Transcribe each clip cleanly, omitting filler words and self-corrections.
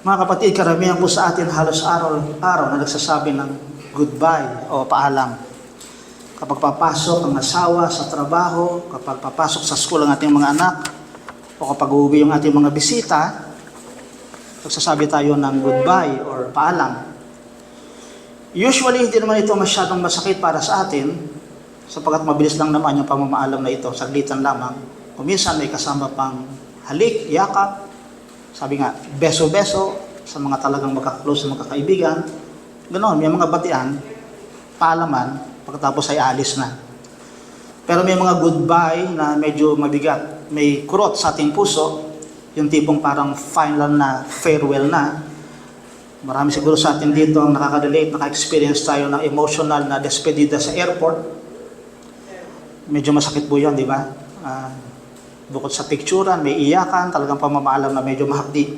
Mga kapatid, karamihan po sa atin halos araw-araw na nagsasabi ng goodbye o paalam. Kapag papasok ang asawa sa trabaho, kapag papasok sa school ang ating mga anak, o kapag uuwi yung ating mga bisita, nagsasabi tayo ng goodbye or paalam. Usually, hindi naman ito masyadong masakit para sa atin, sapagkat mabilis lang naman yung pamamaalam na ito, saglitan lamang. Kuminsan may kasama pang halik, yakap, sabi nga, beso-beso sa mga talagang magka-close na magkakaibigan. Ganoon, may mga batian, paalaman, pagkatapos ay alis na. Pero may mga goodbye na medyo mabigat. May kurot sa ating puso, yung tipong parang final na, farewell na. Marami siguro sa atin dito ang nakaka-relate, naka-experience tayo ng emotional na despedida sa airport. Medyo masakit po yun, di ba? Bukod sa picturean, may iyakan, talagang pamamaalam na medyo mahapdi.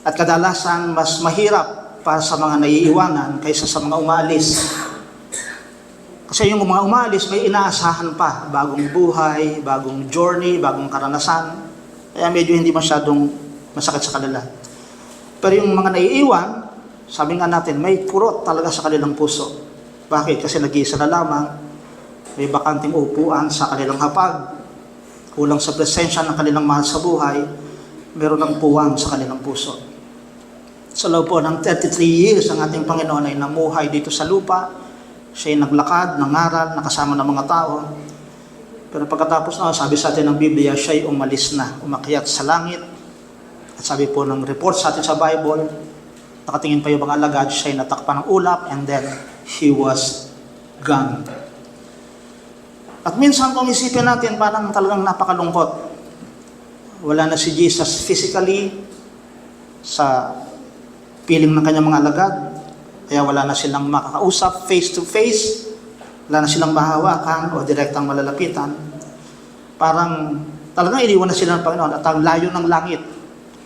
At kadalasan, mas mahirap para sa mga naiiwanan kaysa sa mga umaalis. Kasi yung mga umaalis, may inaasahan pa. Bagong buhay, bagong journey, bagong karanasan. Kaya medyo hindi masyadong masakit sa kanila. Pero yung mga naiiwan, sabi nga natin, may kurot talaga sa kanilang puso. Bakit? Kasi nag-iisa na lamang, may bakanting upuan sa kanilang hapag, kulang sa presensya ng kanilang mahal sa buhay, meron ng puwang sa kanilang puso. Sa loob po ng 33 years, ang ating Panginoon ay namuhay dito sa lupa. Siya ay naglakad, nangaral, nakasama ng mga tao. Pero pagkatapos na, sabi sa atin ng Biblia, siya ay umalis na, umakyat sa langit. At sabi po ng report sa atin sa Bible, nakatingin pa yung mga alagad, siya ay natakpan ng ulap, and then he was gone. At minsan kung isipin natin, parang talagang napakalungkot. Wala na si Jesus physically sa piling ng kanyang mga alagad. Kaya wala na silang makakausap face to face. Wala na silang mahawakan o direktang malalapitan. Parang talagang iniwan na sila ng Panginoon at ang layo ng langit.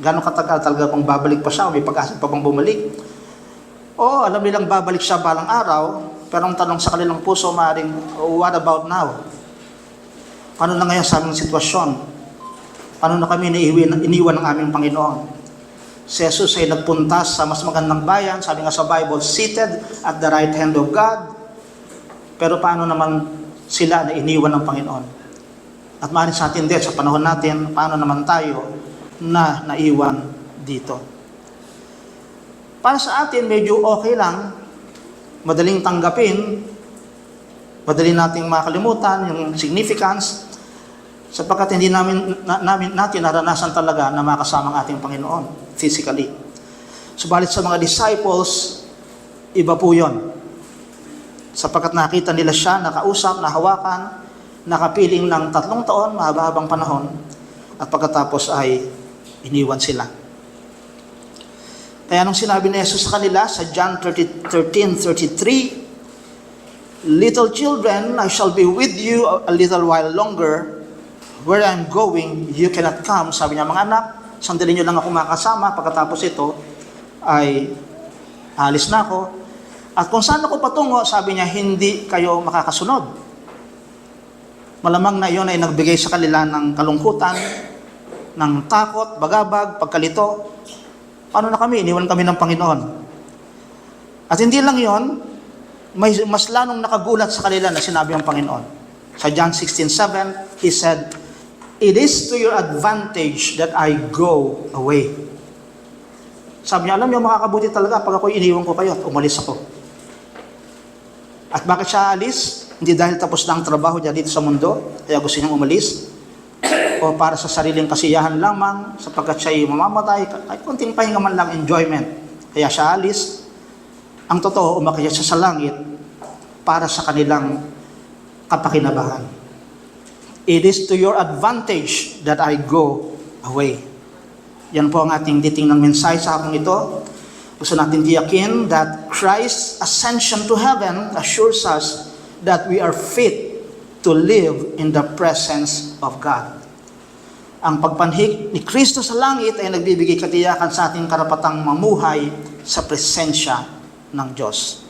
Gano'ng katagal talaga pang babalik pa siya o may pag-asa pa bang bumalik? O alam nilang babalik siya balang araw, pero ang tanong sa kanilang puso maaaring, what about now? Paano na ngayon sa aming sitwasyon? Paano na kami iniwan ng aming Panginoon? Si Jesus ay nagpunta sa mas magandang bayan, sabi nga sa Bible, seated at the right hand of God. Pero paano naman sila na iniwan ng Panginoon? At maaaring sa atin din, sa panahon natin, paano naman tayo na naiwan dito? Para sa atin, medyo okay lang, madaling tanggapin, madaling nating makalimutan yung significance, sapagkat hindi natin naranasan talaga na makasama ang ating Panginoon physically. Subalit sa mga disciples, iba po yun. Sapagkat nakita nila siya, nakausap, nahawakan, nakapiling ng 3 taon, mahaba-habang panahon, at pagkatapos ay iniwan sila. Kaya nung sinabi ni Jesus sa kanila sa John 13:33, "Little children, I shall be with you a little while longer. Where I'm going, you cannot come." Sabi niya, mga anak, sandali niyo lang ako makasama. Pagkatapos ito, ay alis na ako. At kung saan ako patungo, sabi niya, hindi kayo makakasunod. Malamang na iyon ay nagbigay sa kanila ng kalungkutan, ng takot, bagabag, pagkalito. Paano na kami? Iniwan kami ng Panginoon. At hindi lang yon, mas lalong nakagulat sa kanila na sinabi ng Panginoon. Sa John 16:7, He said, "It is to your advantage that I go away." Sabi niya, alam niyo, makakabuti talaga pag ako iniwan ko kayo at umalis ako. At bakit siya alis? Hindi dahil tapos na ang trabaho niya dito sa mundo, kaya gusto niyang umalis. O para sa sariling kasiyahan lamang, sapagkat siya ay mamamatay, kahit konting pahinga man lang, enjoyment. Kaya siya alis. Ang totoo, umakyat siya sa langit para sa kanilang kapakinabangan. "It is to your advantage that I go away." Yan po ang ating titingnan mensahe sa hapong ito. Gusto natin tiyakin that Christ's ascension to heaven assures us that we are fit to live in the presence of God. Ang pagpanhik ni Kristo sa langit ay nagbibigay katiyakan sa ating karapatang mamuhay sa presensya ng Diyos.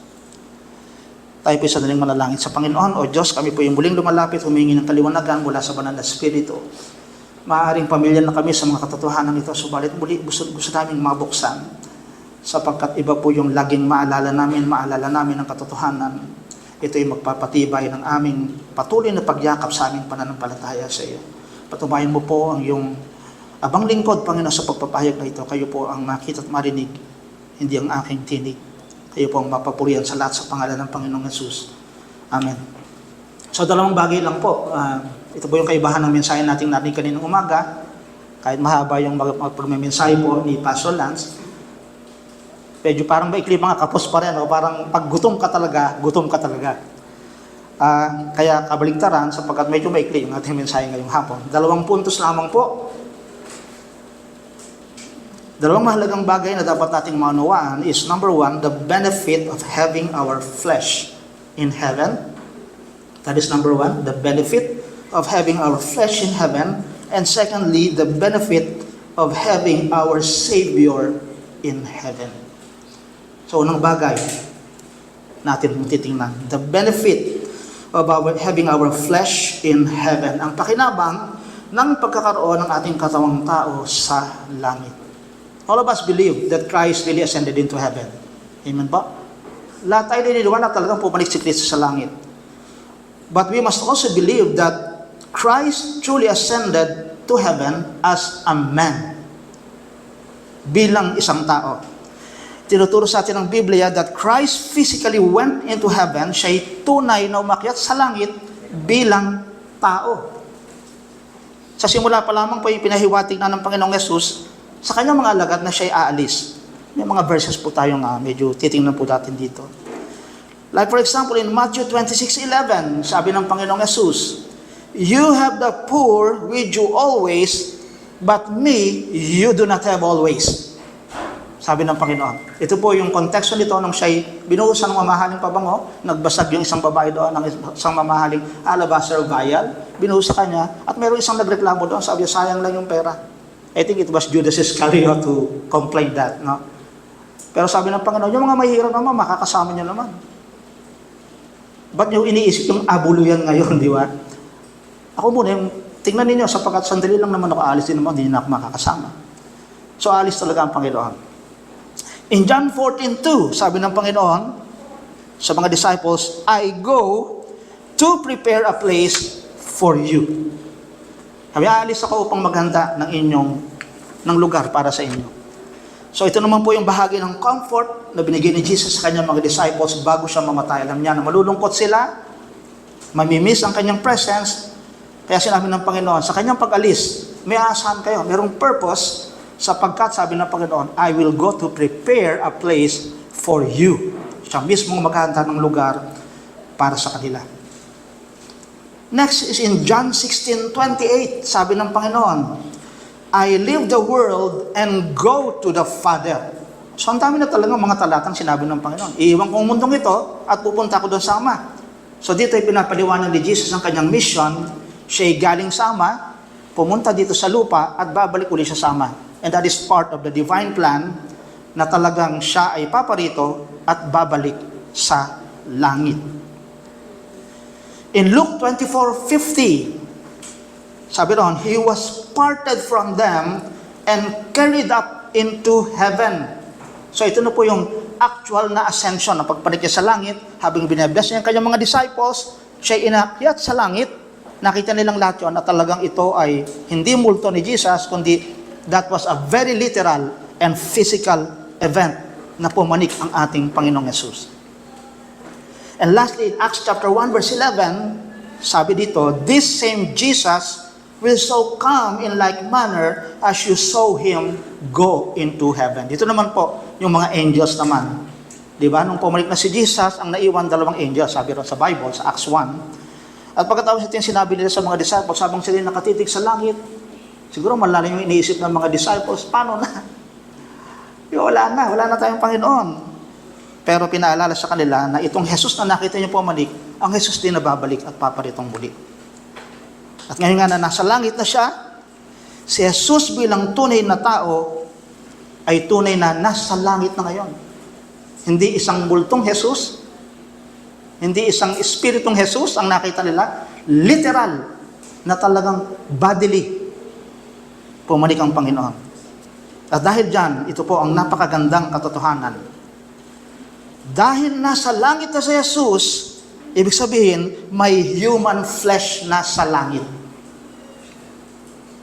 Tayo po sa daling manalangin sa Panginoon. O Diyos, kami po yung muling lumalapit, humingi ng kaliwanagan mula sa banal na Espiritu. Maaaring pamilya na kami sa mga katotohanan ito, subalit muli gusto namin mabuksan sapagkat iba po yung laging maalala namin ang katotohanan. Ito ay magpapatibay ng aming patuloy na pagyakap sa aming pananampalataya sa iyo. Patubayan mo po ang iyong abang lingkod, Panginoon, sa pagpapahayag na ito. Kayo po ang makita at marinig, hindi ang aking tinig. Kayo po ang mapapurihan sa lahat sa pangalan ng Panginoong Yesus. Amen. So, dalawang bagay lang po. Ito po yung kaibahan ng mensahe natin kaninang umaga. Kahit mahaba yung mensahe po ni Pastor Lance, medyo parang maikli mga kapos pa rin. O parang pag gutom ka talaga, gutom ka talaga. Kaya kabaligtaran, sapagkat medyo maikli yung ating mensahe ngayong hapon. 2 puntos lamang po. 2 mahalagang bagay na dapat nating maunawaan is, number 1, the benefit of having our flesh in heaven. That is number 1, the benefit of having our flesh in heaven. And secondly, the benefit of having our Savior in heaven. So, unang bagay natin titingnan, the benefit of having our flesh in heaven. Ang pakinabang ng pagkakaroon ng ating katawang tao sa langit. All of us believe that Christ really ascended into heaven. Amen ba? Lahat tayo naniniwala talagang pumalik si Kristo sa langit. But we must also believe that Christ truly ascended to heaven as a man. Bilang isang tao. Tinuturo sa atin ng Biblia that Christ physically went into heaven. Siya'y tunay na umakyat sa langit bilang tao. Sa simula pa lamang po yung pinahiwatig na ng Panginoong Yesus sa kanyang mga alagad na siya'y aalis. May mga verses po tayong medyo titingnan po natin dito. Like for example, in Matthew 26:11, sabi ng Panginoong Yesus, "You have the poor with you always, but me you do not have always." Sabi ng Panginoon. Ito po yung konteksto nito nung siya'y binuhusan ng mamahaling pabango, nagbasag yung isang babae doon ng isang mamahaling alabaster vial, binuhos sa kanya, at mayroong isang nagreklamo doon, sabi niya, sayang lang yung pera. I think it was Judas Iscariot to complain that, no? Pero sabi ng Panginoon, yung mga mahihirap naman, makakasama niyo naman. Ba't niyo iniisip yung abuluyan ngayon, di ba? Ako muna, tingnan ninyo, sapagkat sandali lang naman ako, alis din naman, hindi na ako makakasama. So, alis talaga ang Panginoon. In John 14:2, sabi ng Panginoon sa mga disciples, "I go to prepare a place for you." Sabi, aalis ako upang maghanda ng lugar para sa inyo. So ito naman po yung bahagi ng comfort na binigay ni Jesus sa kanyang mga disciples bago siya mamatay. Alam niya na malulungkot sila, mamimiss ang kanyang presence, kaya sinabi ng Panginoon, sa kanyang pag-alis, may aasahan kayo, mayroong purpose, sapagkat sabi ng Panginoon, "I will go to prepare a place for you." Siya mismong maghahanda ng lugar para sa kanila. Next is in John 16:28, sabi ng Panginoon, "I leave the world and go to the Father." So ang dami na talaga mga talatang sinabi ng Panginoon. Iiwan ko ang mundong ito at pupunta ko doon sa Ama. So dito ay pinapaliwanag ni Jesus ang kanyang mission. Siya ay galing sa Ama, pumunta dito sa lupa at babalik ulit siya sa Ama. And that is part of the divine plan na talagang siya ay paparito at babalik sa langit. In Luke 24:50, sabi doon, "He was parted from them and carried up into heaven." So ito na po yung actual na ascension, na pagpalit niya sa langit, habang binabless niya ang kanyang mga disciples, siya inakyat sa langit. Nakita nilang lahat yun na talagang ito ay hindi multo ni Jesus, kundi that was a very literal and physical event na pumanik ang ating Panginoong Yesus. And lastly, in Acts chapter 1 verse 11, sabi dito, "This same Jesus will so come in like manner as you saw Him go into heaven." Dito naman po, yung mga angels naman. Di ba? Nung pumalik na si Jesus, ang naiwan 2 angels, sabi rin sa Bible, sa Acts 1. At pagkatapos ito yung sinabi nila sa mga disciples, habang sila nakatitig sa langit, siguro malalim yung iniisip ng mga disciples, paano na? Wala na tayong Panginoon. Pero pinaalala sa kanila na itong Jesus na nakita niyo pumalik, ang Jesus din na babalik at paparitong muli. At ngayon nga na nasa langit na siya, si Jesus bilang tunay na tao ay tunay na nasa langit na ngayon. Hindi isang multong Jesus, hindi isang espiritong Jesus ang nakita nila, literal na talagang bodily pumalik ang Panginoon. At dahil dyan, ito po ang napakagandang katotohanan. Dahil nasa langit na si Jesus, ibig sabihin, may human flesh na sa langit.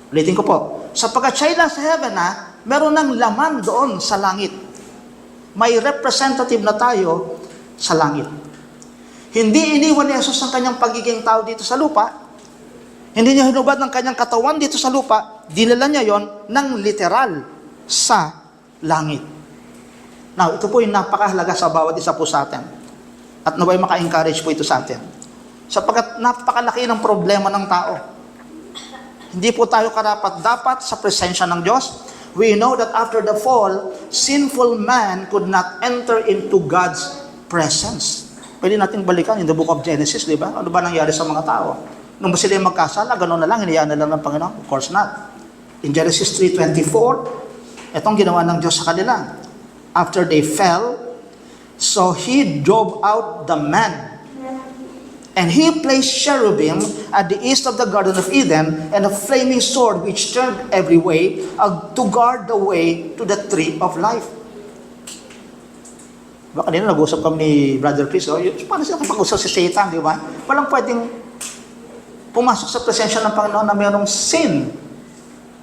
Ulitin ko po, sapagkat siya'y nasa heaven na, meron ng laman doon sa langit. May representative na tayo sa langit. Hindi iniwan ni Jesus ang kanyang pagiging tao dito sa lupa. Hindi niya hinubad ng kanyang katawan dito sa lupa. Dinala niya yon ng literal sa langit. Now, ito po yung napakahalaga sa bawat isa po sa atin. At naway maka-encourage po ito sa atin. Sapagkat napakalaki ng problema ng tao. Hindi po tayo karapat-dapat sa presensya ng Diyos. We know that after the fall, sinful man could not enter into God's presence. Pwede nating balikan in the book of Genesis, di ba? Ano ba nangyari sa mga tao? Nung ba sila magkasala, gano'n na lang, hinayaan na lang ng Panginoon? Of course not. In Genesis 3:24, itong ginawa ng Diyos sa kanila. After they fell, so He drove out the man. And He placed cherubim at the east of the Garden of Eden and a flaming sword which turned every way to guard the way to the tree of life. Diba, kanina nag-usap kami ni Brother Chris, paano sila kapag-usap si Satan, di ba? Walang pwedeng pumasok sa presensya ng Panginoon na mayroong sin.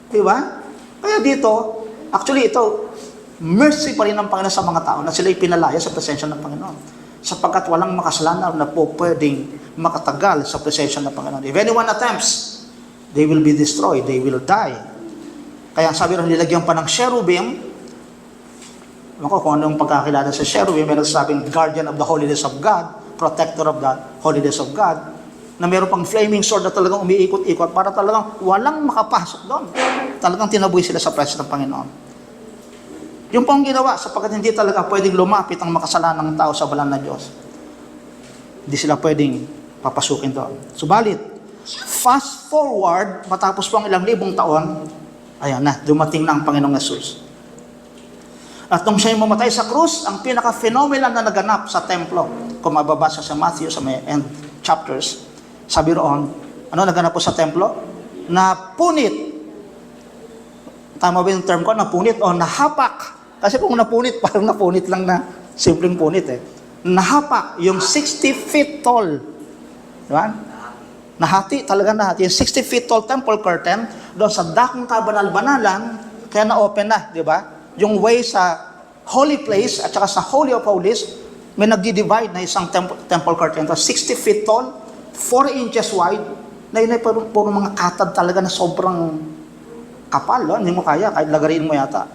Di ba? Kaya dito, actually ito, mercy pa rin ng Panginoon sa mga tao na sila ipinalaya sa presensya ng Panginoon. Sapagkat walang makasalanan na po pwedeng makatagal sa presensya ng Panginoon. If anyone attempts, they will be destroyed, they will die. Kaya sabi rin, nilagyan pa ng cherubim. Ako, kung ano yung pagkakilala sa cherubim, may nagsasabing guardian of the holiness of God, protector of the holiness of God, na meron pang flaming sword na talagang umiikot-ikot para talagang walang makapasok doon. Talagang tinaboy sila sa presensya ng Panginoon. Yung pong ginawa, sapagkat hindi talaga pwedeng lumapit ang makasalanang tao sa balang na Diyos. Hindi sila pwedeng papasukin doon. Subalit, fast forward, matapos po ang ilang libong taon, ayan na, dumating na ang Panginoong Yesus. At nung siya'y mamatay sa krus, ang pinaka-phenomenon na naganap sa templo, kung mababasa sa Matthew, sa may end chapters, sabi roon, ano naganap po sa templo? Napunit. Tama ba yung term ko? Napunit o nahapak. Kasi kung napunit, parang napunit lang na simpleng punit eh. Nahapak, yung 60 feet tall. Diba? Nahati, talaga nahati. Yung 60 feet tall temple curtain, doon sa dakong kabanal-banalan, kaya na-open na, di ba? Yung way sa holy place at saka sa Holy of Holies, may nagdi-divide na isang temple curtain. 60 feet tall, 4 inches wide, na yun ay puro mga katad talaga na sobrang kapal. Hindi mo kaya, kahit lagarin mo yata.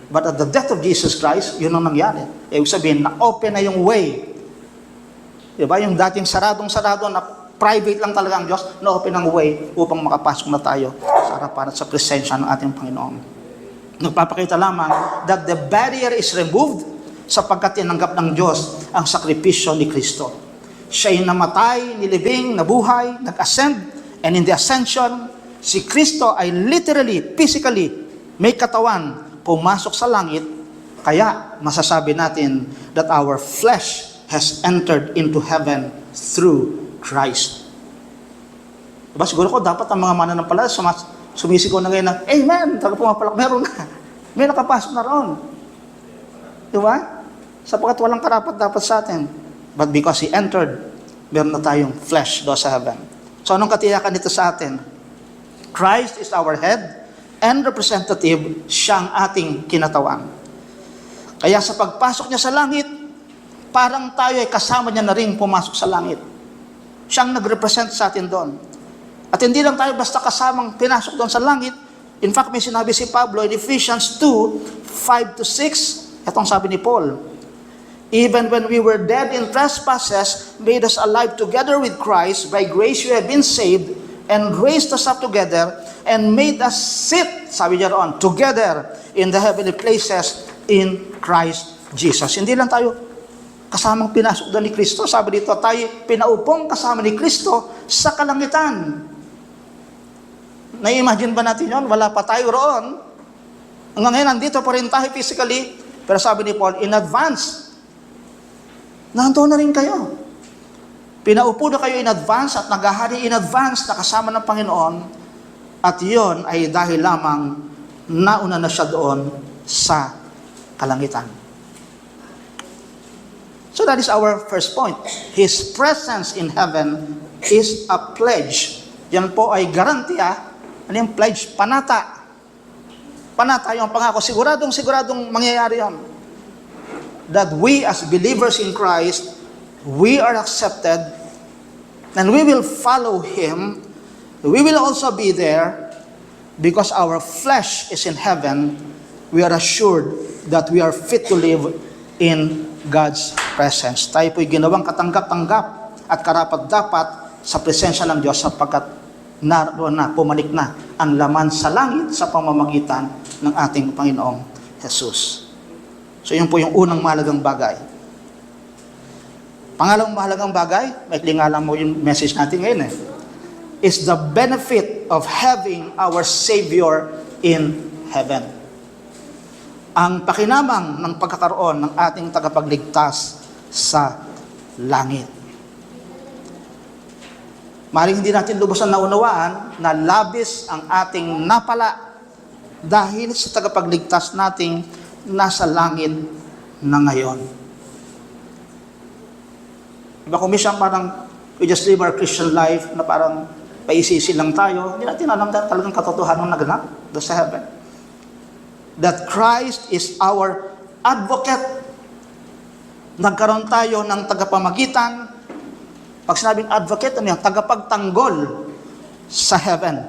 But at the death of Jesus Christ, yun ang nangyari. Ibig sabihin, na-open na yung way. Diba? Yung dating saradong-sarado na private lang talaga ang Diyos, na-open ang way upang makapasok na tayo sa harapan at sa presensya ng ating Panginoon. Nagpapakita lamang that the barrier is removed sapagkat tinanggap ng Diyos ang sakripisyo ni Kristo. Siya'y namatay, nilibing, nabuhay, nag-ascend, and in the ascension, si Kristo ay literally, physically, may katawan, pumasok sa langit, kaya masasabi natin that our flesh has entered into heaven through Christ. Diba? Siguro ko dapat ang mga mananampalataya sumisigaw na ngayon na, Amen! Talaga pumapalak, meron na. May nakapasok na roon. Diba? Sapagkat walang karapat dapat sa atin. But because He entered, meron na tayong flesh doon sa heaven. So anong katiyakan dito sa atin? Christ is our head, and representative, siyang ating kinatawan. Kaya sa pagpasok niya sa langit, parang tayo ay kasama niya na rin pumasok sa langit. Siyang nag-represent sa atin doon. At hindi lang tayo basta kasamang pinasok doon sa langit. In fact, may sinabi si Pablo in Ephesians 2:5-6, itong sabi ni Paul, even when we were dead in trespasses, made us alive together with Christ, by grace you have been saved, and raised us up together, and made us sit, sabi niya roon, together in the heavenly places in Christ Jesus. Hindi lang tayo kasamang pinasok doon ni Kristo. Sabi dito, tayo pinaupong kasama ni Kristo sa kalangitan. Na-imagine ba natin yun? Wala pa tayo roon. Hanggang ngayon, nandito pa rin tayo physically. Pero sabi ni Paul, in advance, nandoon na rin kayo. Pinaupo na kayo in advance at naghahari in advance na kasama ng Panginoon At yon ay dahil lamang nauna na siya doon sa kalangitan. So that is our first point. His presence in heaven is a pledge. Yan po ay garantiya. Ano yung pledge? Panata. Panata yung pangako. Siguradong mangyayari yan. That we as believers in Christ, we are accepted and we will follow Him. We will also be there because our flesh is in heaven. We are assured that we are fit to live in God's presence. Tayo po'y ginawang katanggap-tanggap at karapat-dapat sa presensya ng Diyos sapagkat naroon na, pumalik na ang laman sa langit sa pamamagitan ng ating Panginoong Jesus. So yun po yung unang mahalagang bagay. Pangalawang mahalagang bagay, maikli nga lang mo yung message natin ngayon is the benefit of having our Savior in heaven. Ang pakinamang ng pagkakaroon ng ating tagapagligtas sa langit. Maring hindi natin lubusan naunawaan na labis ang ating napala dahil sa tagapagligtas nating nasa langit na ngayon. Diba kung minsan parang we just live our Christian life na parang paisisi lang tayo, hindi natin alam talagang katotohanan na ganap doon sa heaven. That Christ is our advocate. Nagkaroon tayo ng tagapamagitan. Pag sinabing advocate, ano yan? Tagapagtanggol sa heaven.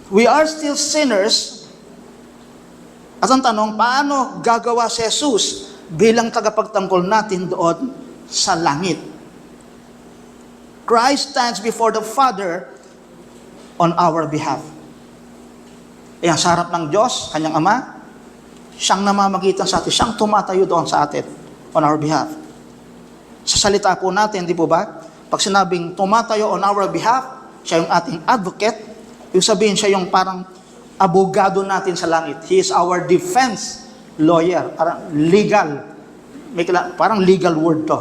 We are still sinners. At ang tanong, paano gagawa si Jesus bilang tagapagtanggol natin doon sa langit? Christ stands before the Father on our behalf. Ayan, sa harap ng Diyos, kanyang Ama, siyang namamagitan sa atin, siyang tumatayo doon sa atin on our behalf. Sa salita po natin, di po ba? Pag sinabing tumatayo on our behalf, siya yung ating advocate, yung sabihin siya yung parang abogado natin sa langit. He is our defense lawyer, parang legal, parang legal word to.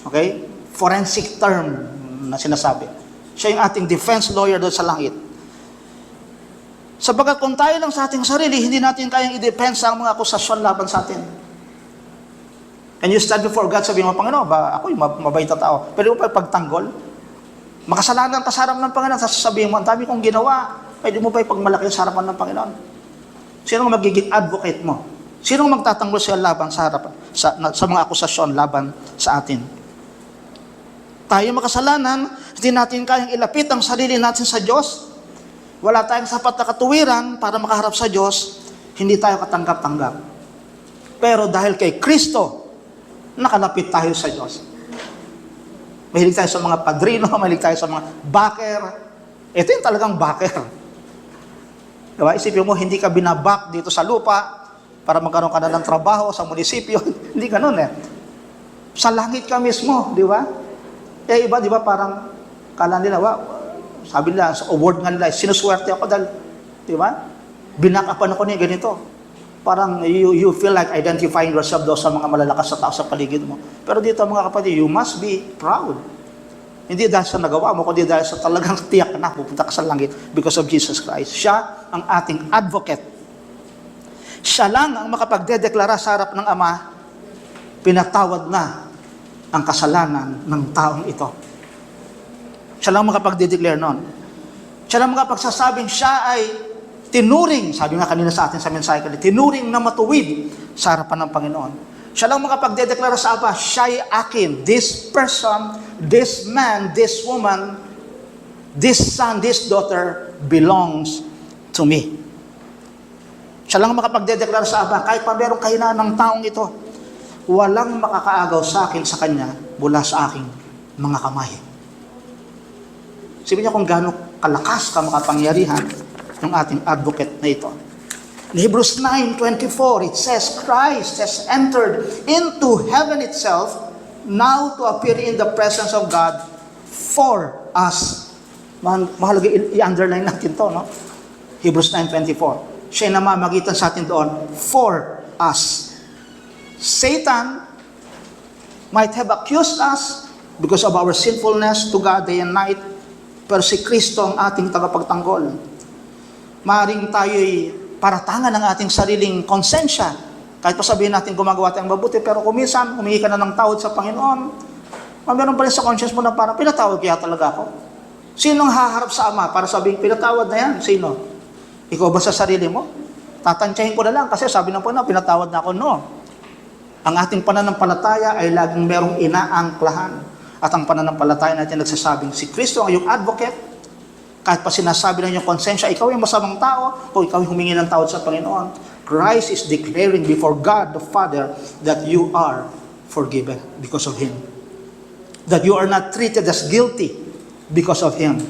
Okay? Forensic term na sinasabi. Siya yung ating defense lawyer doon sa langit. Sabagat kung tayo lang sa ating sarili, hindi natin kayang i-depensa ang mga akusasyon laban sa atin. And you stand before God, sabihin mo, Panginoon, ako'y mabait na tao. Pero pa pagtanggol, makasalanan ka sa harap ng Panginoon, sasabihin mo, ang dami kong ginawa, pwede mo ba ipagmalaki sa harapan ng Panginoon? Sino ang magiging advocate mo? Sino ang magtatanggol sa laban sa harapan, sa mga akusasyon laban sa atin? Tayo makasalanan, hindi natin kayang ilapit ang sarili natin sa Diyos. Wala tayong sapat na katuwiran para makaharap sa Diyos, hindi tayo katanggap-tanggap. Pero dahil kay Kristo, nakalapit tayo sa Diyos. Mahilig tayo sa mga padrino, mahilig tayo sa mga backer. Ito yung talagang backer. Diba? Isipin mo, hindi ka binabak dito sa lupa para magkaroon ka na ng trabaho sa munisipyo. Hindi ganun Sa langit ka mismo, di ba? Iba, di ba, parang kala nila, sabi nila, sa award nga nila, sinuswerte ako dahil, di ba? Binakapan ako niya ganito. Parang you feel like identifying yourself daw sa mga malalakas sa tao sa paligid mo. Pero dito mga kapatid, you must be proud. Hindi dahil sa nagawa mo, kundi dahil sa talagang tiyak na pupunta ka sa langit because of Jesus Christ. Siya ang ating advocate. Siya lang ang makapagdedeklara sa harap ng Ama, pinatawad na ang kasalanan ng taong ito. Siya lang makapagdedeclare nun. Siya lang makapagsasabing siya ay tinuring, sabi nga kanina sa atin sa mensahe kanina, tinuring na matuwid sa harapan ng Panginoon. Siya lang makapagdedeklara sa Ama, siya ay akin. This person, this man, this woman, this son, this daughter belongs to me. Siya lang makapagdedeklara sa Ama, kahit pa merong kahinaan ng taong ito, walang makakaagaw sa akin sa kanya mula sa aking mga kamay. Sabihin niyo kung gaano kalakas ka makapangyarihan ng ating advocate na ito. In Hebrews 9:24, it says, Christ has entered into heaven itself now to appear in the presence of God for us. Mahalaga i-underline natin to, no? Hebrews 9:24. Siya namamagitan sa atin doon for us. Satan might have accused us because of our sinfulness to God day and night. Pero si Kristo ang ating tagapagtanggol. Maaring tayo'y paratangan ng ating sariling konsensya. Kahit pa sabihin natin gumagawa tayong mabuti, pero kung minsan humingi ka na ng tawad sa Panginoon, meron pa rin sa conscience mo na parang pinatawad kaya talaga ako. Sinong haharap sa Ama para sabihin pinatawad na yan? Sino? Ikaw ba sa sarili mo? Tatansyahin ko na lang kasi sabi ng Panginoon, pinatawad na ako. No. Ang ating pananampalataya ay laging merong inaangklahan. At ang pananampalataya natin nagsasabing, si Kristo ang iyong advocate. Kahit pa sinasabi ng iyong konsensya, ikaw yung masamang tao, o ikaw yung humingi ng tawad sa Panginoon. Christ is declaring before God the Father that you are forgiven because of Him. That you are not treated as guilty because of Him.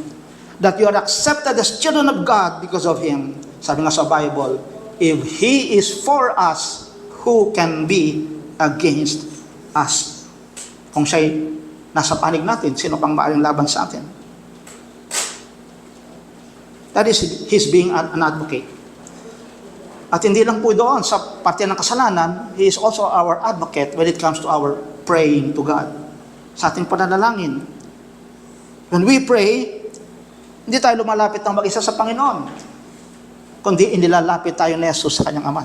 That you are accepted as children of God because of Him. Sabi nga sa Bible, if He is for us, who can be against us? Kung siya'y nasa panig natin, sino pang maaring laban sa atin? That is His being an advocate. At hindi lang po doon sa parte ng kasalanan, He is also our advocate when it comes to our praying to God. Sa ating pananalangin. When we pray, hindi tayo lumalapit ng mag-isa sa Panginoon, kundi inilalapit tayo ni Jesus sa Kanyang Ama.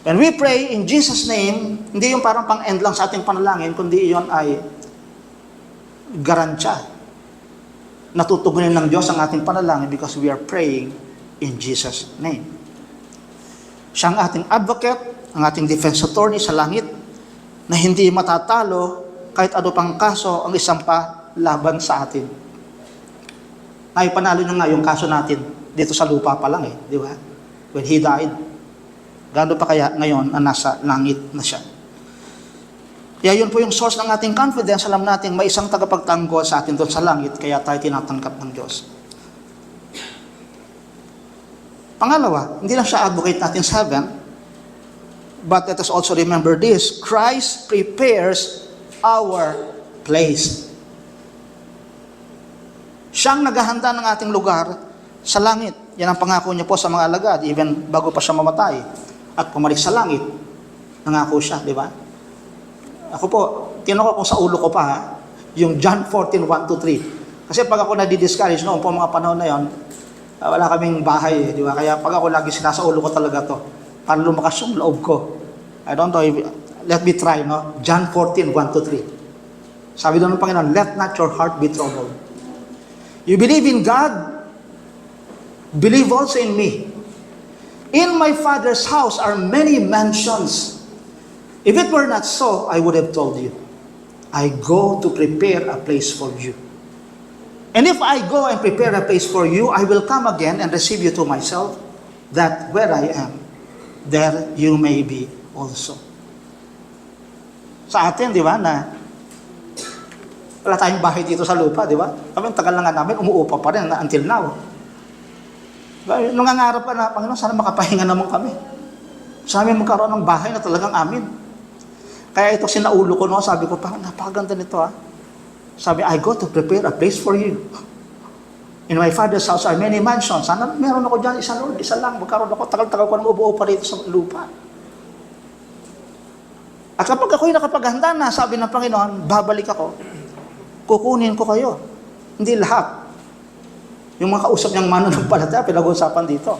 When we pray in Jesus' name, hindi yung parang pang-end lang sa ating panalangin, kundi iyon ay garansya. Natutugunin ng Diyos ang ating panalangin because we are praying in Jesus' name. Siya ang ating advocate, ang ating defense attorney sa langit, na hindi matatalo kahit ano pang kaso ang isang pa laban sa atin. Naipanalo niya nga yung kaso natin dito sa lupa pa lang di ba? When He died. Gano'n pa kaya ngayon na nasa langit na siya? Kaya yun po yung source ng ating confidence. Alam natin may isang tagapagtanggol sa atin doon sa langit, kaya tayo tinatanggap ng Diyos. Pangalawa, hindi lang siya advocate natin sa heaven, but let us also remember this: Christ prepares our place. Siyang naghahanda ng ating lugar sa langit. Yan ang pangako niya po sa mga alagad, even bago pa siya mamatay at pumalik sa langit. Nangako siya, di ba? Ako po, tinanong ko kung sa ulo ko pa, yung John 14:1-3. Kasi pag ako nadi-discourage noon po mga panahon na yon, wala kaming bahay, di ba? Kaya pag ako lagi sinasa ulo ko talaga to, para lumakas yung loob ko. I don't know, let me try, no? John 14:1-3. Sabi doon ng Panginoon, let not your heart be troubled. You believe in God, believe also in me. In my Father's house are many mansions. If it were not so, I would have told you. I go to prepare a place for you. And if I go and prepare a place for you, I will come again and receive you to myself, that where I am, there you may be also. Sa atin, di ba, na wala tayong bahay dito sa lupa, di ba? Kami, tagal na nga namin, umuupa pa rin until now. Nangangarap pa na, Panginoon, sana makapahinga naman kami. Sana may magkaroon ng bahay na talagang amin. Kaya ito sinaulo ko, no? Sabi ko, parang napakaganda nito, Sabi, I go to prepare a place for you. In my Father's house are many mansions. Sana meron ako dyan, isa Lord, isa lang. Magkaroon ako, tagal-tagal ko nang ubuo pa rito sa lupa. At kapag ako'y nakapaghanda na, sabi ng Panginoon, babalik ako. Kukunin ko kayo. Hindi lahat. Yung mga kausap niyang mananampalataya, pinag-uusapan dito.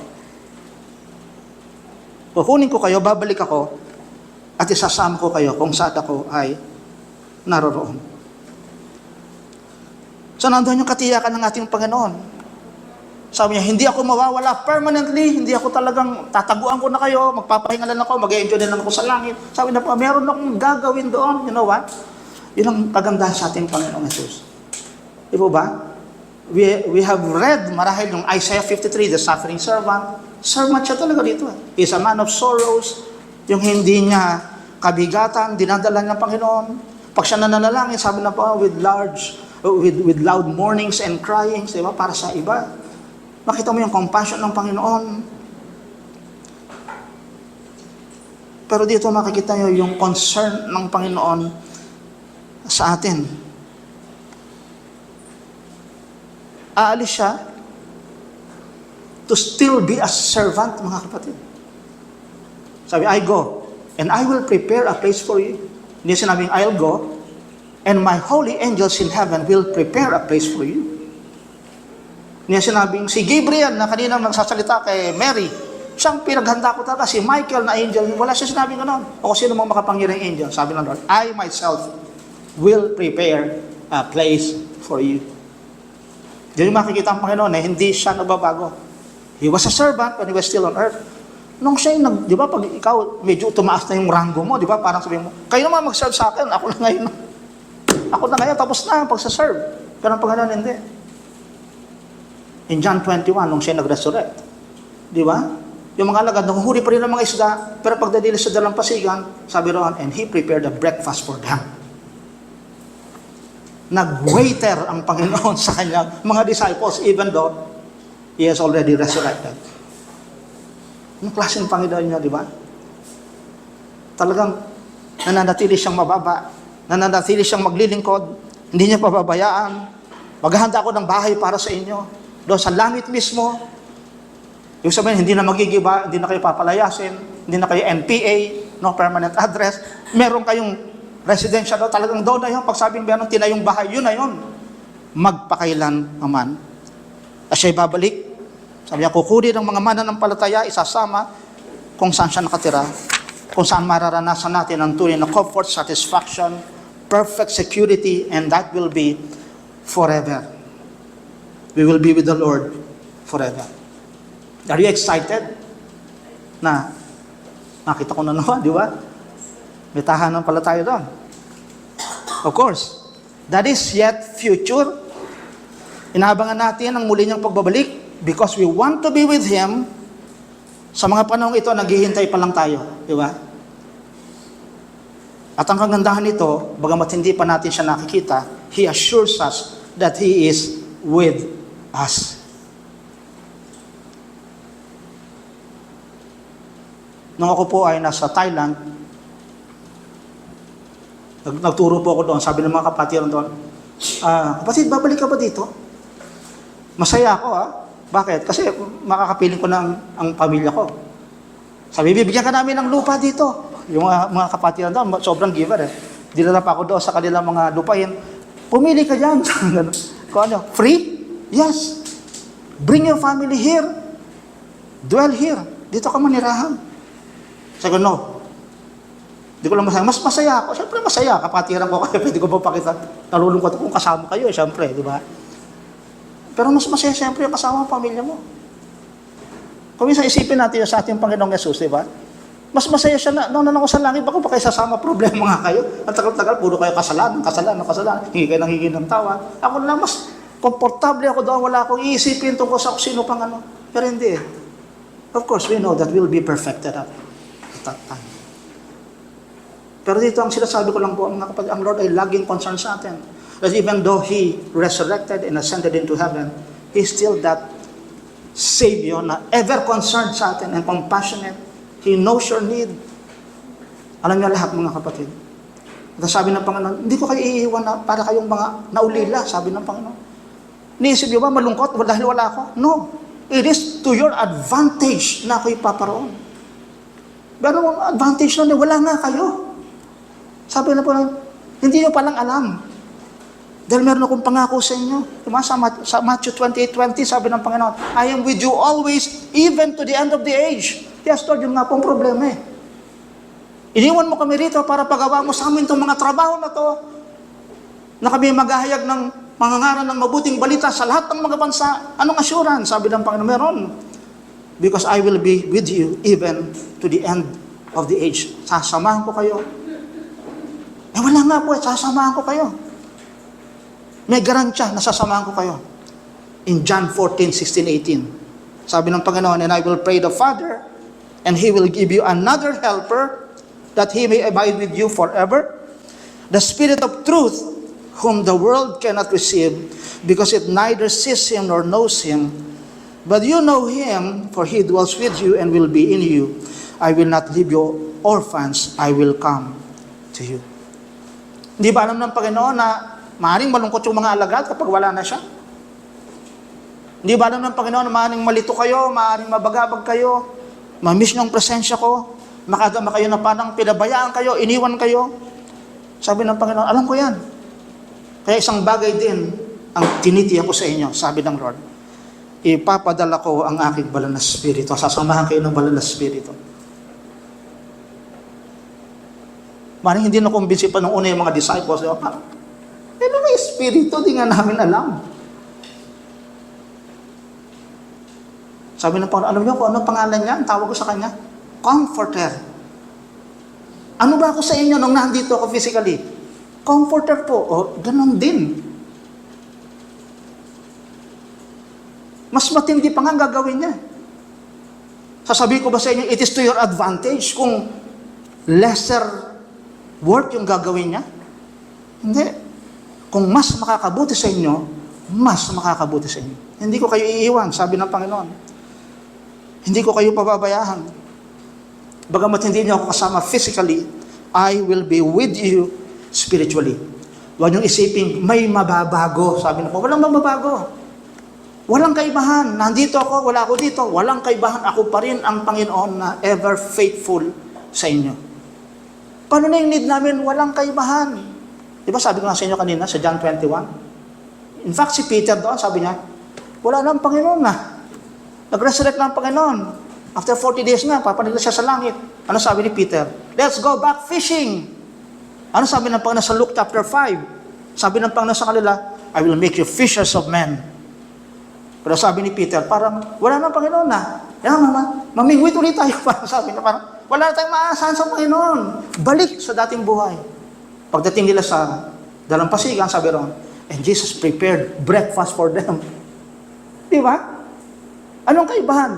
Kukunin ko kayo, babalik ako, at isasama ko kayo kung saan ako ay naroroon. So, nandun yung katiyakan ng ating Panginoon. Sabi niya, hindi ako mawawala permanently, hindi ako talagang tataguan ko na kayo, magpapahinga lang ako, mag-enjoy din lang ako sa langit. Sabi na po, meron akong gagawin doon. You know what? Yun ang kagandahan sa ating Panginoon Jesus. Di ba ba? We have read marahil yung Isaiah 53, the suffering servant. Servant siya talaga dito. He's a man of sorrows. Yung hindi niya kabigatan, dinadala ng Panginoon. Pag siya nananalangin, sabi na po, with loud mournings and cryings, di ba? Para sa iba. Makita mo yung compassion ng Panginoon. Pero dito makikita nyo yung concern ng Panginoon sa atin. Aalis siya to still be a servant, mga kapatid. Sabi, I go, and I will prepare a place for you. Hindi sinabing, I'll go, and my holy angels in heaven will prepare a place for you. Niya sinabing, si Gabriel na kanina nagsasalita kay Mary, siyang pinaghanda ko talaga, si Michael na angel, wala siya sinabing gano'n. O sino mang makapangyarihang angel, sabi ng Lord, I myself will prepare a place for you. Diyan yung makikita ang Panginoon hindi siya nagbabago. He was a servant when he was still on earth. Nung siya yung, di ba, pag ikaw medyo tumaas na yung rango mo, di ba, parang sabihin mo, kayo naman mag-serve sa akin, ako na ngayon. Ako na ngayon, tapos na ang pagsaserve. Pero ang Panginoon hindi. In John 21, nung siya nag-resurrect, di ba? Yung mga alagad, nanguhuli pa rin ng mga isda, pero pagdadili sa dalampasigan, sabi roon, and he prepared a breakfast for them. Nag-waiter ang Panginoon sa kanyang mga disciples, even though he has already resurrected. Anong klaseng Panginoon niya, di ba? Talagang nananatili siyang mababa, nananatili siyang maglilingkod, hindi niya pababayaan. Maghahanda ako ng bahay para sa inyo. Doon sa langit mismo, yung sabihin, hindi na magigiba, hindi na kayo papalayasin, hindi na kayo NPA, no permanent address, meron kayong residential doon, talagang doon na yun, pag sabing meron tinayong bahay, yun na yun. Magpakailan naman. At siya'y babalik, sabi niya, kukunin ng mga mananampalataya, isasama kung saan siya nakatira, kung saan mararanasan natin ang tunay na comfort, satisfaction, perfect security, and that will be forever. We will be with the Lord forever. Are you excited? Na, nakita ko na naman, di ba? May tahanan pala tayo doon. Of course, that is yet future. Inaabangan natin ang muli niyang pagbabalik because we want to be with Him. Sa mga panahong ito, naghihintay pa lang tayo. Di ba? At ang kagandahan nito, bagamat hindi pa natin siya nakikita, He assures us that He is with us. Nung ako po ay nasa Thailand, nagturo po ako doon, sabi ng mga kapatiran doon, kapatid, babalik ka ba dito? Masaya ako Bakit? Kasi makakapiling ko ng ang pamilya ko. Sabi, bibigyan ka namin ng lupa dito. Yung mga kapatiran doon, sobrang giver Dinala pa ako doon sa kanilang mga lupain. Pumili ka dyan. Kung ano, free? Yes. Bring your family here. Dwell here. Dito ka manirahan. Sabi ko, no. Hindi ko lang masaya. Mas masaya ako. Siyempre masaya. Kapatiran ko kayo. Pwede ko pa pakita. Nalulungkot kung kasama kayo. Siyempre, di ba? Pero mas masaya siyempre yung kasama ang pamilya mo. Kung minsan isipin natin sa ating Panginoong Yesus, di ba? Mas masaya siya na, noon ako sa langit, baka pa kayo sasama, problema nga kayo. Ang tagal-tagal, puro kayo kasalanan. Hingi kayo ng hingi ng tawa. Ako na mas komportable ako doon, wala akong iisipin tungkol sa sino pang ano. Pero hindi. Of course, we know that we'll be perfected at that time. Pero dito ang sinasabi ko lang po, mga kapatid, ang Lord ay laging concerned sa atin. That even though He resurrected and ascended into heaven, He's still that Savior na ever concerned sa atin and compassionate. He knows your need. Alam niyo lahat, mga kapatid. At sabi ng Panginoon, hindi ko kayo iiwan na para kayong mga naulila, sabi ng Panginoon. Niisip niyo ba malungkot dahil wala ako? No. It is to your advantage na ako ipaparoon. Pero ang advantage na wala nga kayo. Sabi na po, hindi niyo palang alam. Dahil meron akong pangako sa inyo. Diba? Sa Matthew 28:20, sabi ng Panginoon, I am with you always, even to the end of the age. Yes, Lord, yun nga pong problema Iniwan mo kami rito para pagawa mo sa amin itong mga trabaho na to, na kami maghahayag ng mangangaral ng mabuting balita sa lahat ng mga bansa. Anong assurance? Sabi ng Panginoon, meron. Because I will be with you even to the end of the age. Sasamahan ko kayo. Wala nga po, sasamahan ko kayo. May garantiya na sasamahan ko kayo. In John 14:16-18, sabi ng Panginoon, and I will pray the Father, and He will give you another helper, that He may abide with you forever. The Spirit of truth, whom the world cannot receive, because it neither sees Him nor knows Him. But you know Him, for He dwells with you and will be in you. I will not leave you orphans, I will come to you. Hindi ba alam ng Panginoon na maaaring malungkot yung mga alagad kapag wala na siya? Hindi ba alam ng Panginoon na maaaring malito kayo, maaaring mabagabag kayo, ma-miss niyong presensya ko, makadama kayo na parang pinabayaan kayo, iniwan kayo? Sabi ng Panginoon, alam ko yan. Kaya isang bagay din ang tinitiyak ko sa inyo, sabi ng Lord. ipapadala ko ang aking banal na Espiritu. Sasamahan kayo ng banal na Espiritu. Maring hindi na kumbinsi pa nung una yung mga disciples. Diba? Parang, may Espiritu, di nga namin alam. Sabi ng Panginoon, alam niyo kung ano pangalan niya? Ang tawag ko sa kanya? Comforter. Ano ba ako sa inyo nung nandito ako physically? Comforter po. O, ganun din. Mas matindi pa nga gagawin niya. Sasabihin ko ba sa inyo, it is to your advantage kung lesser work yung gagawin niya? Hindi. Kung mas makakabuti sa inyo, mas makakabuti sa inyo. Hindi ko kayo iiwan, sabi ng Panginoon. Hindi ko kayo pababayaan. Bagamat hindi niyo ako kasama physically, I will be with you spiritually. Huwag niyong isipin, may mababago. Sabi na po, walang mababago. Walang kaibahan. Nandito ako, wala ako dito. Walang kaibahan. Ako pa rin ang Panginoon na ever faithful sa inyo. Paano na yung need namin? Walang kaibahan. Di ba sabi ko nga sa inyo kanina, sa John 21? In fact, si Peter doon, sabi niya, wala na ang Panginoon na. Nag-resurrect na ang Panginoon. After 40 days na, papanila siya sa langit. Ano sabi ni Peter? Let's go back fishing. Ano sabi ng Panginoon sa Luke chapter 5? Sabi ng Panginoon sa kanila, I will make you fishers of men. Pero sabi ni Peter, parang wala na ang Panginoon na. Yan, mamingwit ulit tayo. Parang sabi na parang, wala na tayong maaasahan sa Panginoon. Balik sa dating buhay. Pagdating nila sa dalampasigan, sabi ron, and Jesus prepared breakfast for them. Di ba? Anong kaibahan?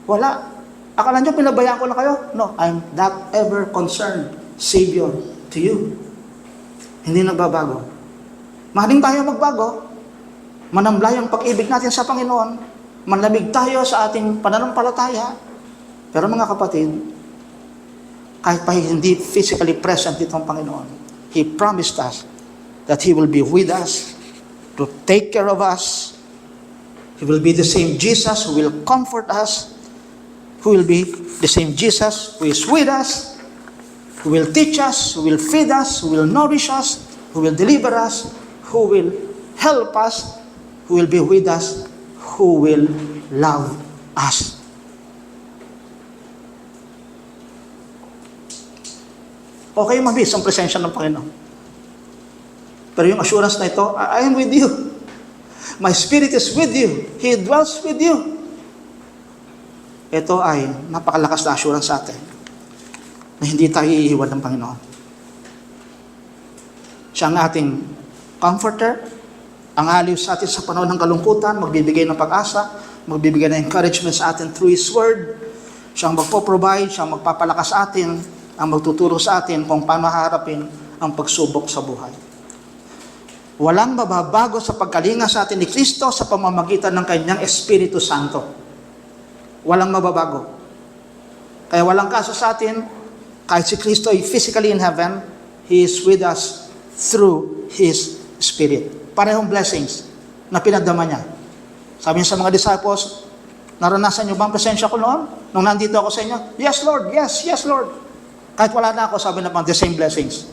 Wala. Akala nyo, pinabayaan ko na kayo? No, I'm that ever concerned Savior to you. Hindi nagbabago. Mahaling tayo magbago. Manamlay ang pag-ibig natin sa Panginoon. Manlamig tayo sa ating pananampalataya. Pero mga kapatid, kahit pa hindi physically present itong Panginoon, He promised us that He will be with us to take care of us. He will be the same Jesus who will comfort us, who will be the same Jesus who is with us, who will teach us, who will feed us, who will nourish us, who will deliver us, who will help us, who will be with us, who will love us. Okay, mabis ang presensya ng Panginoon. Pero yung assurance na ito, I am with you. My Spirit is with you. He dwells with you. Ito ay napakalakas na assurance sa atin na hindi tayo iiwan ng Panginoon. Siya ang ating comforter, ang aliw sa atin sa panahon ng kalungkutan, magbibigay ng pag-asa, magbibigay ng encouragement sa atin through His Word. Siya ang magpo-provide, siya ang magpapalakas sa atin, ang magtuturo sa atin kung paano haharapin ang pagsubok sa buhay. Walang mababago sa pagkalinga sa atin ni Kristo sa pamamagitan ng Kanyang Espiritu Santo. Walang mababago. Kaya walang kaso sa atin, kahit si Kristo ay physically in heaven, He is with us through His Spirit. Parehong blessings na pinagdama niya. Sabi niya sa mga disciples, naranasan niyo ba ang presensya ko noon? Nung nandito ako sa inyo? Yes, Lord. Yes, yes, Lord. Kahit wala na ako, sabi na pang the same blessings.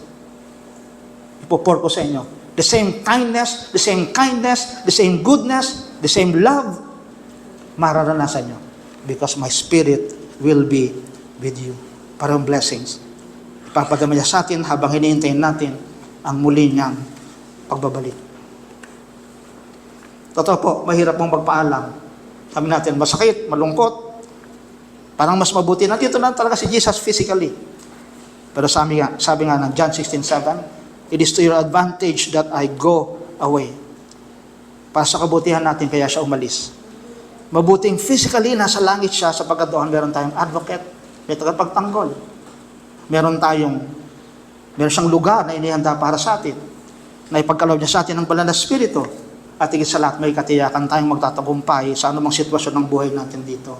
Ipupor ko sa inyo. The same kindness, the same kindness, the same goodness, the same love, mararanasan nyo. Because my Spirit will be with you. Parang blessings. Ipapadama niya sa atin habang hinihintayin natin ang muli niyang pagbabalik. Totoo po, mahirap mong magpaalam. Sabi natin, masakit, malungkot. Parang mas mabuti. Nandito na talaga si Jesus physically. Pero sabi nga ng John 16:7, it is to your advantage that I go away. Para sa kabutihan natin, kaya siya umalis. Mabuting physically, nasa langit siya, sapagkat doon meron tayong advocate, may tagapagtanggol. Meron siyang lugar na inihanda para sa atin, na ipagkaloob niya sa atin ng banal na Espiritu, at higit sa lahat, may katiyakan tayong magtatagumpay sa anumang sitwasyon ng buhay natin dito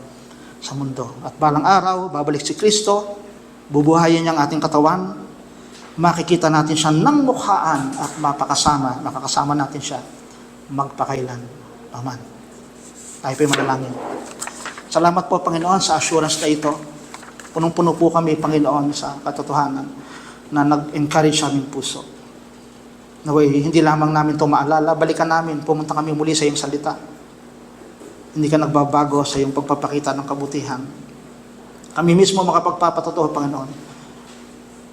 sa mundo. At balang araw, babalik si Kristo, bubuhayin niya ang ating katawan, makikita natin siya ng mukhaan at makakasama natin siya magpakailan paman. Tayo po'y manalangin. Salamat po, Panginoon, sa assurance na ito. Punong-puno po kami, Panginoon, sa katotohanan na nag-encourage sa aming puso. Naway, hindi lamang namin ito maalala, balikan namin, pumunta kami muli sa iyong salita. Hindi ka nagbabago sa iyong pagpapakita ng kabutihan. Kami mismo makapagpapatotoo, Panginoon,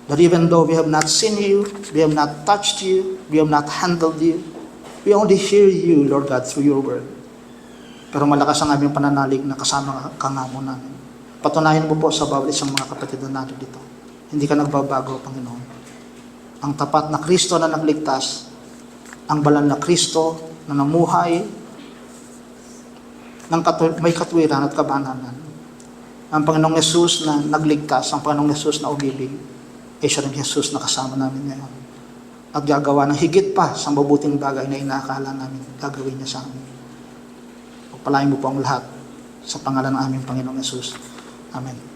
that even though we have not seen you, we have not touched you, we have not handled you, we only hear you, Lord God, through your word. Pero malakas ang aming pananalig na kasama ka nga mo namin. Patunayan mo po sa bawat isang mga kapatid na natin dito. Hindi ka nagbabago, Panginoon. Ang tapat na Kristo na nagligtas, ang banal na Kristo na namuhay, may katwiran at kabanalan. Ang Panginoong Yesus na nagligtas, ang Panginoong Yesus na umibig, ay siya rin Jesus na kasama namin ngayon. At gagawa ng higit pa sa mabuting bagay na inaakala namin, gagawin niya sa amin. Pagpalain mo po ang lahat sa pangalan ng aming Panginoong Yesus. Amen.